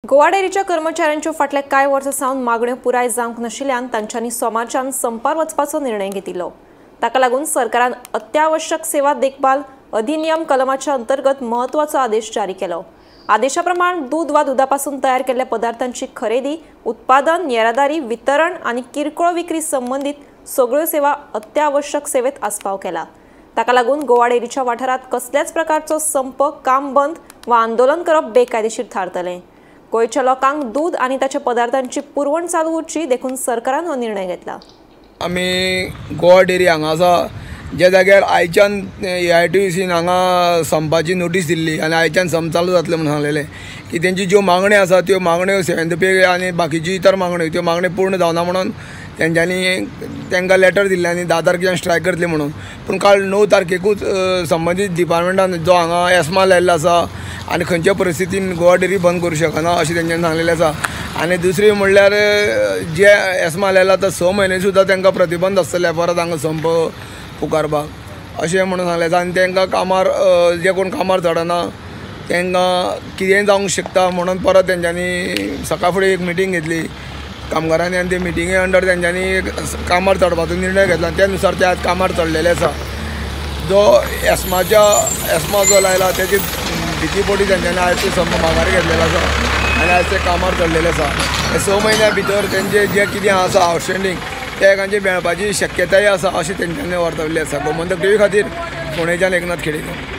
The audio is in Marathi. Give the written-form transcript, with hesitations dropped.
गोवा डेअरीच्या कर्मचाऱ्यांच्यो फाटल्या कांय वर्सां सावन मागण्यो पुराय जावंक नाशिल्ल्यान तांच्यांनी सोमारच्यान संपार वचपाचो निर्णय घेतिल्लो। ताका लागून सरकारान अत्यावश्यक सेवा देखभाल अधिनियम कलमाच्या अंतर्गत म्हत्वाचो आदेश जारी केलो। आदेशा प्रमाण दूध वा दुधापासून तयार केल्ल्या पदार्थांची खरेदी, उत्पादन, येरादारी, वितरण आनी किरकोळ विक्री संबंधित सगळ्यो सेवा अत्यावश्यक सेवेत आस्पाव केला। ताका लागून गोवा डेअरीच्या वाठारात कसल्याच प्रकारचो संप, काम बंद वा आंदोलन करप बेकायदेशीर थारतलें। गोंयच्या लोकांक दूध आनी ताच्या पदार्थांची पुरवण चालू उरची देखून सरकारान हो निर्णय घेतला। आमी गोवा डेअरी हांगा आसा ज्या जाग्यार आयच्यान AITUCन हांगा संपाची नोटीस दिल्ली आनी आयच्यान संप चालू जातले म्हणून सांगलेलें की तेंची ज्यो मागण्यो आसा त्यो मागण्यो 7th पे आनी बाकीची इतर मागण्यो त्यो मागण्यो पूर्ण जावना म्हणून तेंच्यांनी तांकां लेटर दिल्लें आनी 10 तारखेर स्ट्रायक करतले म्हणून। पूण काल 9 तारखेकूच संबंधीत डिपार्टमेंटान जो हांगा एस्मा लायिल्लो आसा आनी खंयच्या परिस्थितीन गोवा डेअरी बंद करूं शकना अशें तेंच्यांनी सांगलेलें आसा। आनी दुसरी म्हणल्यार जे एस्मा लायला तो 6 म्हयने सुद्दां तांकां प्रतिबंध आसतले परत हांगा संप पुकारपाक अशें म्हणून सांगलें आसा। आनी तांकां कामार जे कोण कामार चडना तांकां कितेंय जावंक शकता म्हणून परत तेंच्यांनी सकाळ फुडें एक मिटींग घेतली कामगारांनी आनी ते मिटिंगे अंडर तेंच्यांनी कामार चडपाचो निर्णय घेतला। त्या नुसार ते आज कामार चडलेले आसा। जो एस्मा जो लायला तेजी भीती पोटी तेंच्यांनी आयज ते संप माघार घेतलेलो आसा आनी आयज ते कामार चडलेले आसा। हे 6 म्हयन्या भितर तेंचे जे कितें आसा आउटस्टँडींग ते एकांचे मेळपाची शक्यताय आसा अशी तेंच्यांनी वर्तवली आसा। गोमंतक टीव्ही खातीर फोंडेच्यान एकनाथ खेडेकर।